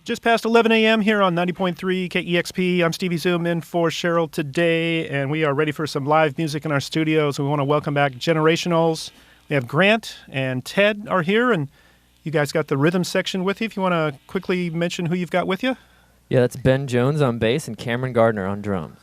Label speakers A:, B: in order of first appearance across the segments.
A: Just past 11 a.m. here on 90.3 KEXP. I'm Stevie Zoom in for Cheryl today, and we are ready for some live music in our studios. We want to welcome back Generationals. We have Grant and Ted are here, and you guys got the rhythm section with you. If you want to quickly mention who you've got with you.
B: Yeah, that's Ben Jones on bass and Cameron Gardner on drums.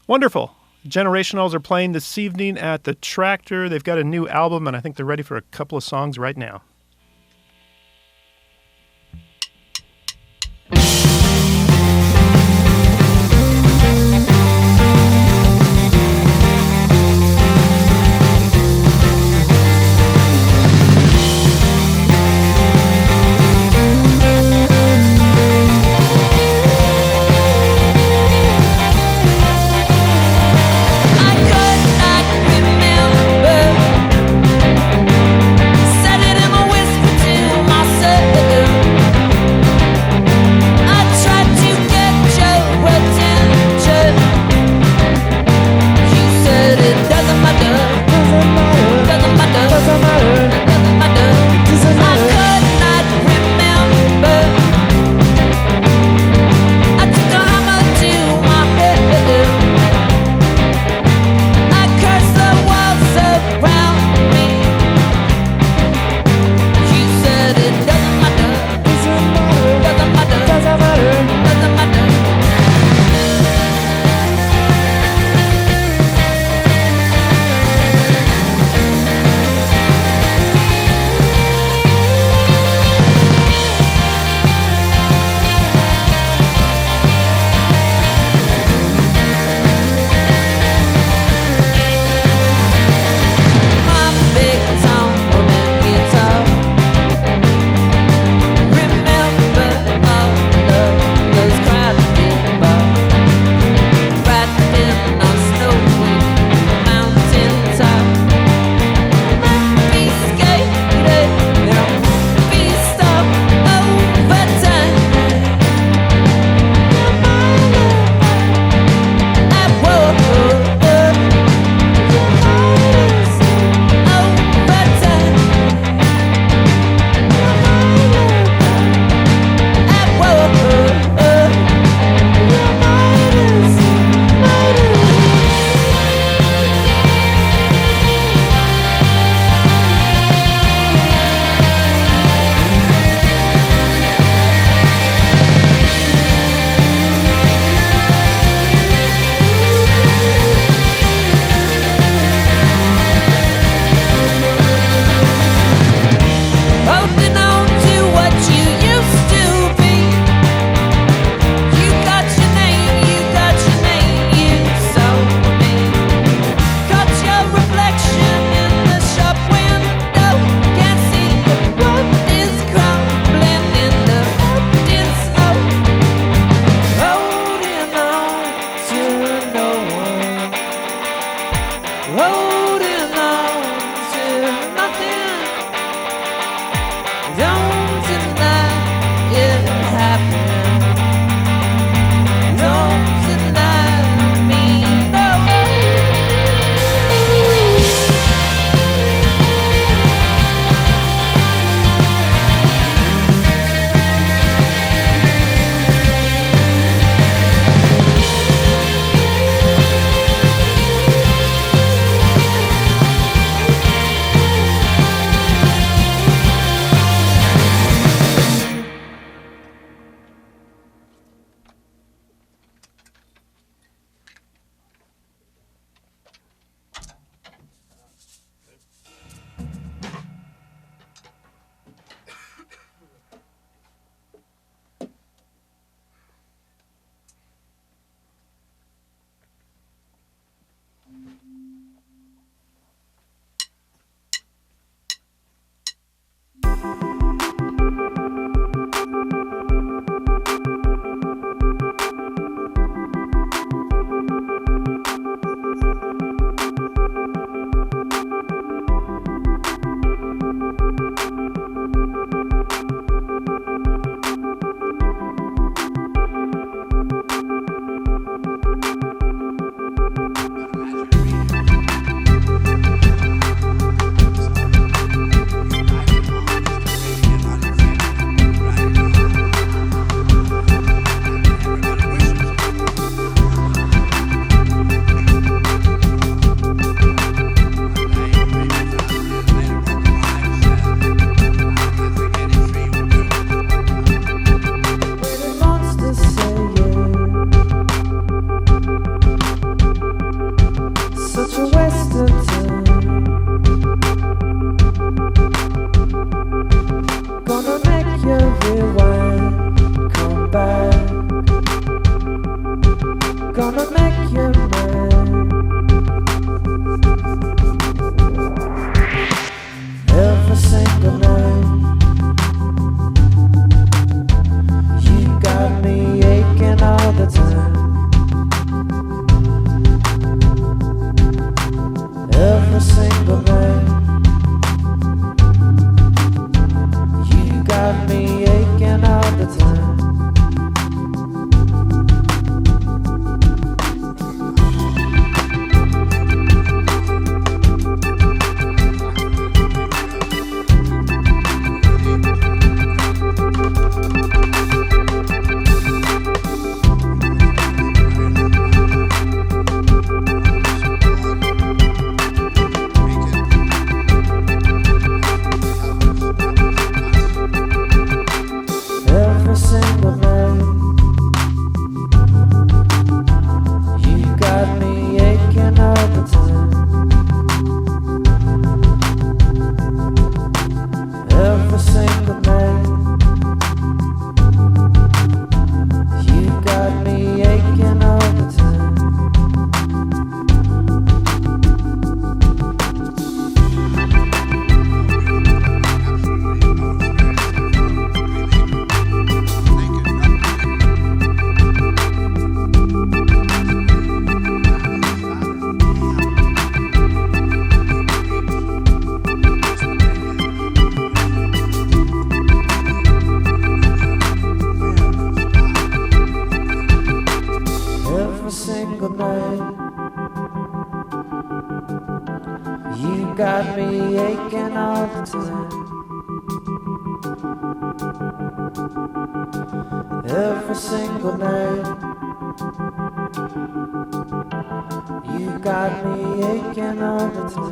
A: Wonderful. Generationals are playing this evening at the Tractor. They've got a new album, and I think they're ready for a couple of songs right now.
C: I got me aching all the time. Every single night, you got me aching all the time.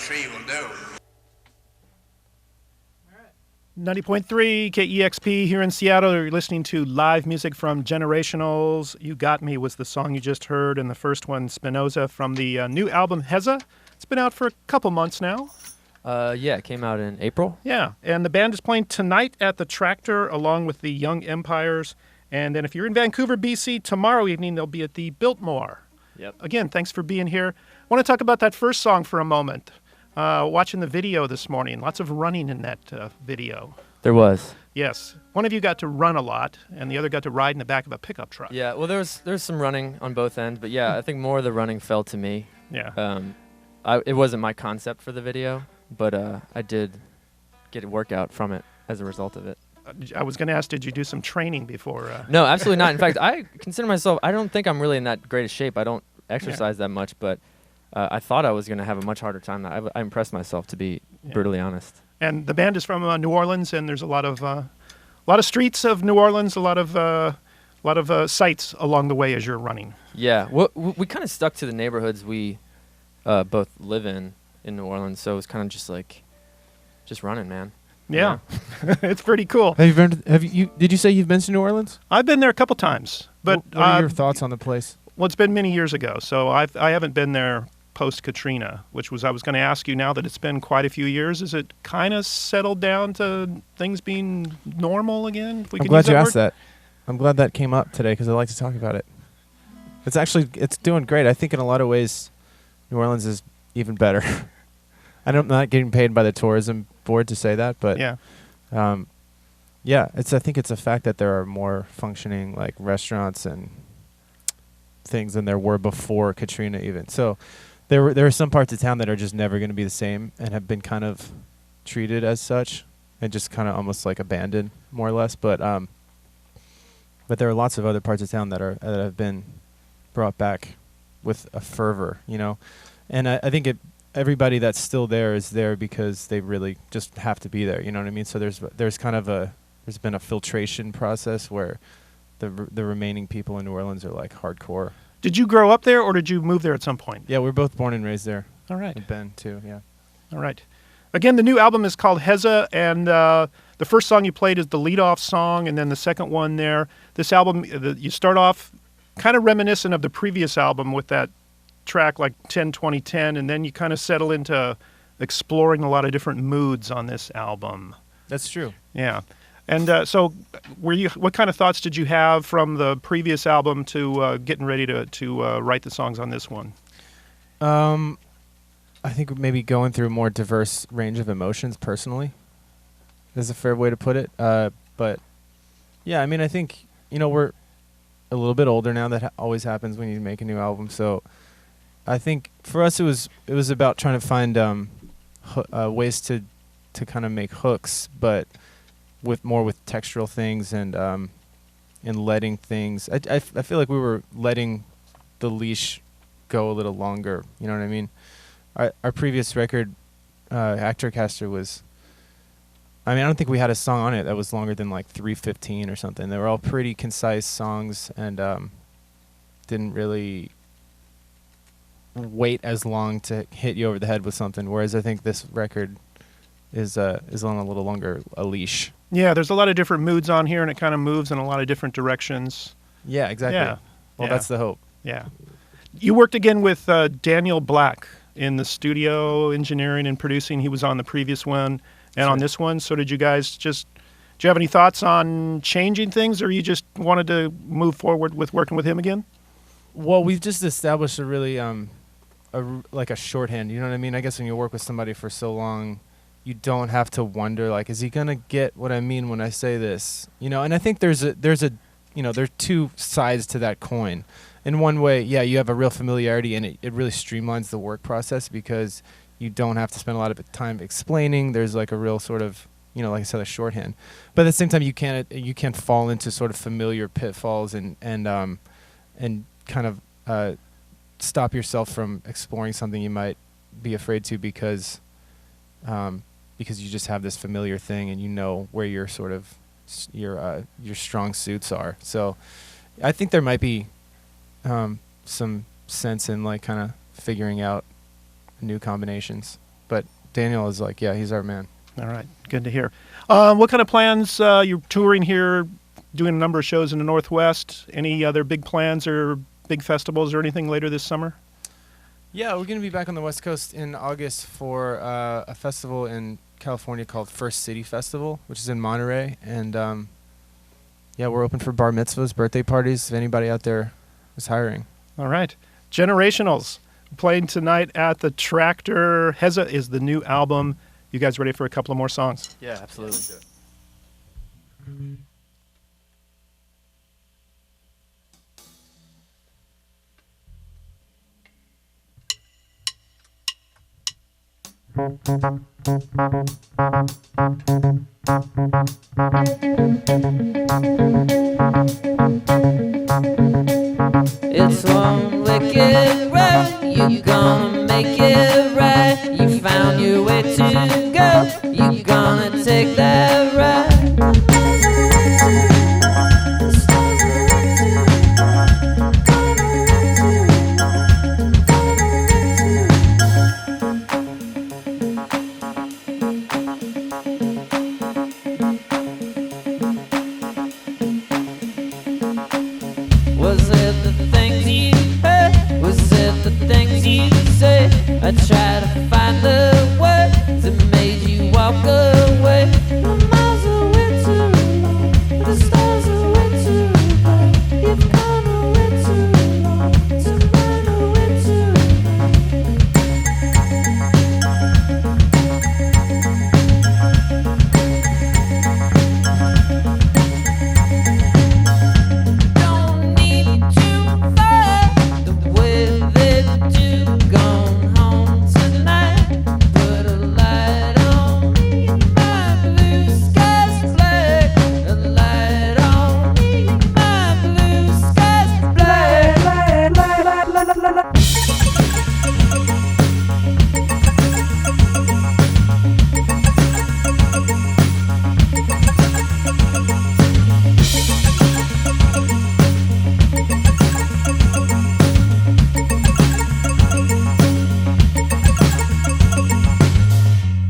D: tree will do.
A: 90.3 KEXP here in Seattle. You're listening to live music from Generationals. You Got Me was the song you just heard, and the first one, Spinoza, from the new album, Heza. It's been out for a couple months now.
B: Yeah, it came out in April.
A: Yeah, and the band is playing tonight at the Tractor along with the Young Empires. And then if you're in Vancouver, BC, tomorrow evening they'll be at the Biltmore.
B: Yep.
A: Again, thanks for being here. I want to talk about that first song for a moment. Watching the video this morning, lots of running in that video.
B: There was.
A: Yes. One of you got to run a lot, and the other got to ride in the back of a pickup truck.
B: Yeah, well, there's some running on both ends, but yeah, I think more of the running fell to me.
A: Yeah.
B: It wasn't my concept for the video, but I did get a workout from it as a result of it.
A: I was going to ask, did you do some training before?
B: No, absolutely not. In fact, I consider myself, I don't think I'm really in that great a shape. I don't exercise that much, but I thought I was going to have a much harder time. I impressed myself, to be brutally honest.
A: And the band is from New Orleans, and there's a lot of streets of New Orleans, a lot of sights along the way as you're running.
B: Yeah, we kind of stuck to the neighborhoods we both live in New Orleans, so it was kind of just running, man.
A: Yeah. It's pretty cool.
E: Did you say you've been to New Orleans?
A: I've been there a couple times, but
E: what are your thoughts on the place?
A: Well, it's been many years ago, so I haven't been there post-Katrina, which was I was going to ask you now that it's been quite a few years. Is it kind of settled down to things being normal again?
E: I'm glad you asked that. I'm glad that came up today because I like to talk about it. It's doing great. I think in a lot of ways, New Orleans is even better. I'm not getting paid by the tourism board to say that, but I think it's a fact that there are more functioning like restaurants and things than there were before Katrina even. So there are some parts of town that are just never going to be the same and have been kind of treated as such and just kind of almost like abandoned more or less. But there are lots of other parts of town that have been brought back with a fervor, and I think everybody that's still there is there because they really just have to be there. You know what I mean? So there's kind of there's been a filtration process where the remaining people in New Orleans are like hardcore.
A: Did you grow up there or did you move there at some point?
E: Yeah, we're both born and raised there.
A: All right.
E: And Ben too, yeah.
A: All right. Again, the new album is called Heza, and the first song you played is the lead-off song, and then the second one there. This album, you start off kind of reminiscent of the previous album with that track like 10-20-10, and then you kind of settle into exploring a lot of different moods on this album.
E: That's true.
A: Yeah. And so what kind of thoughts did you have from the previous album to getting ready to write the songs on this one?
E: I think maybe going through a more diverse range of emotions personally is a fair way to put it. But yeah, I mean, I think, we're a little bit older now. That always happens when you make a new album. So I think for us, it was about trying to find ways to kind of make hooks, but with textural things and letting things. I feel like we were letting the leash go a little longer. You know what I mean? our previous record, Actor Caster, was. I mean, I don't think we had a song on it that was longer than like 3:15 or something. They were all pretty concise songs and didn't really wait as long to hit you over the head with something. Whereas I think this record is on a little longer a leash.
A: Yeah, there's a lot of different moods on here, and it kind of moves in a lot of different directions.
E: Yeah, exactly.
A: Yeah.
E: Well,
A: Yeah.
E: that's the hope.
A: Yeah. You worked again with Daniel Black in the studio, engineering and producing. He was on the previous one and on this one. So did you guys do you have any thoughts on changing things, or you just wanted to move forward with working with him again?
E: Well, we've just established a really like a shorthand. You know what I mean? I guess when you work with somebody for so long, you don't have to wonder like, is he gonna get what I mean when I say this? You know. And I think there's two sides to that coin. In one way, yeah, you have a real familiarity, and it really streamlines the work process because you don't have to spend a lot of time explaining. There's like a real sort of, like I said, a shorthand. But at the same time, you can't fall into sort of familiar pitfalls and kind of stop yourself from exploring something you might be afraid to because you just have this familiar thing and you know where your sort of your strong suits are. So I think there might be some sense in like kind of figuring out new combinations. But Daniel is like, yeah, he's our man.
A: All right, good to hear. What kind of plans? You're touring here, doing a number of shows in the Northwest. Any other big plans or big festivals or anything later this summer?
E: Yeah, we're going to be back on the West Coast in August for a festival in California called First City Festival, which is in Monterey. And yeah, we're open for bar mitzvahs, birthday parties, if anybody out there is hiring.
A: All right. Generationals playing tonight at the Tractor. Heza is the new album. You guys ready for a couple of more songs?
B: Yeah, absolutely.
C: It's one wicked road, you gonna make it right. You found your way to go, you gonna take that ride. Was it the things you heard? Was it the things you said? I tried to find the words that made you walk away. The miles are way too long, the stars are way too bright. You've gone away too long to run away too Don't need too far with it to gone home tonight. Put a light on me, my blue sky's black. A light on me, my blue sky's black.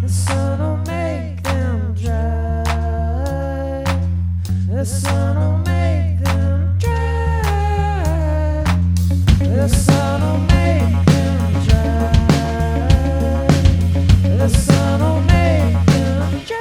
C: The sun'll make them dry. The sun'll make them dry. The sun'll make them dry. The sun'll make them dry.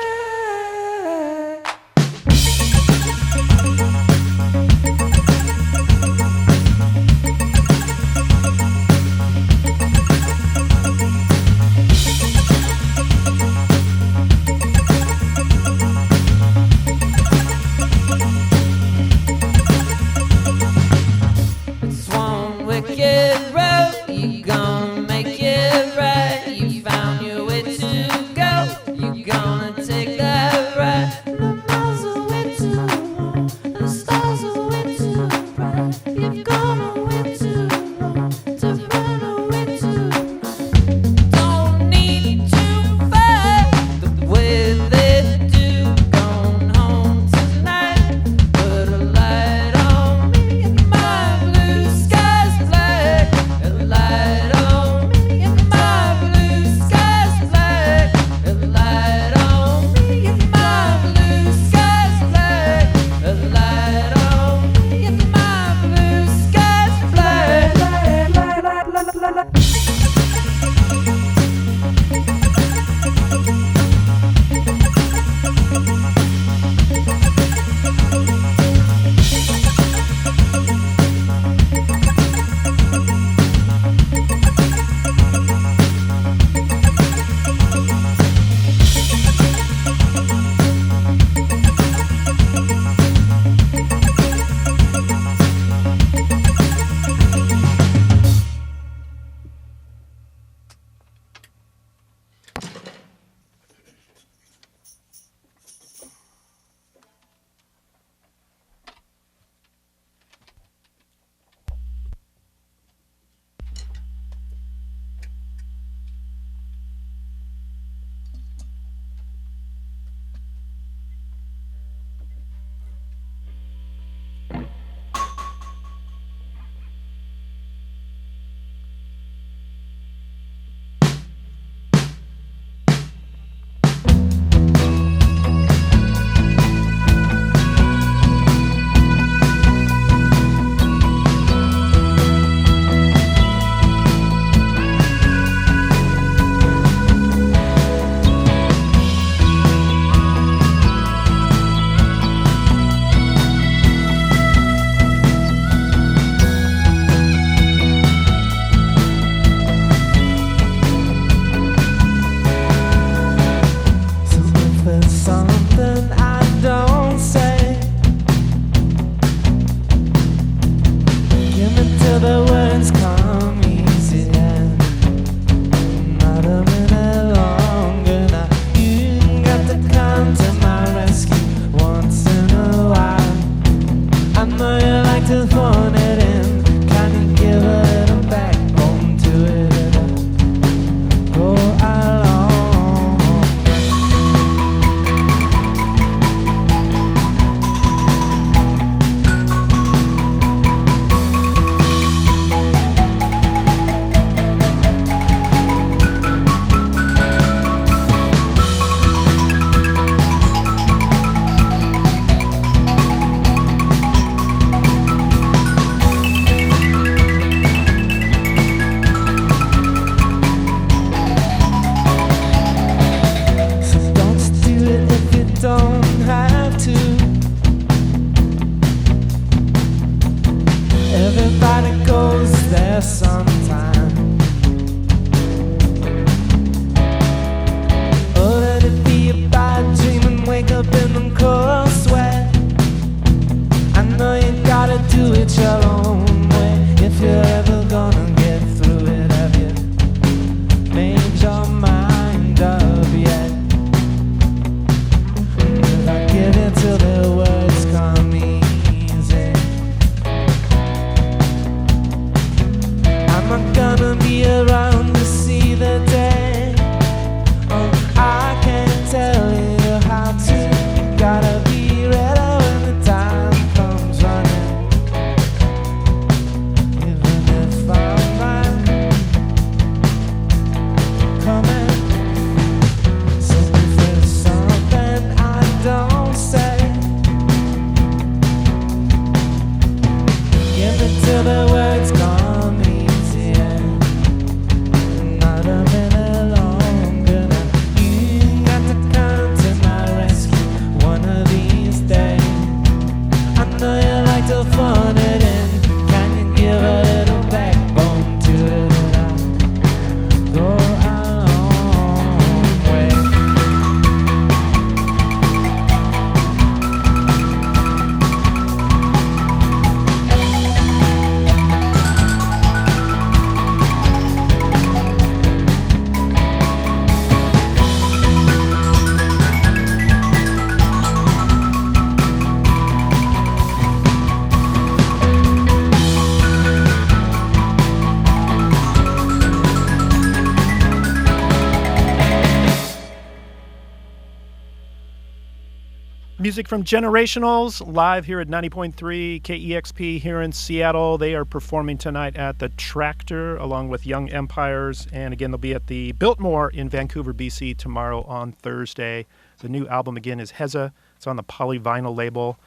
A: Music from Generationals, live here at 90.3 KEXP here in Seattle. They are performing tonight at the Tractor along with Young Empires. And again, they'll be at the Biltmore in Vancouver, BC tomorrow on Thursday. The new album, again, is Heza. It's on the Polyvinyl label.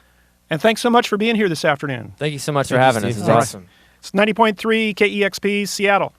A: And thanks so much for being here this afternoon.
B: Thank you so much for having us. It's awesome.
A: It's 90.3 KEXP, Seattle.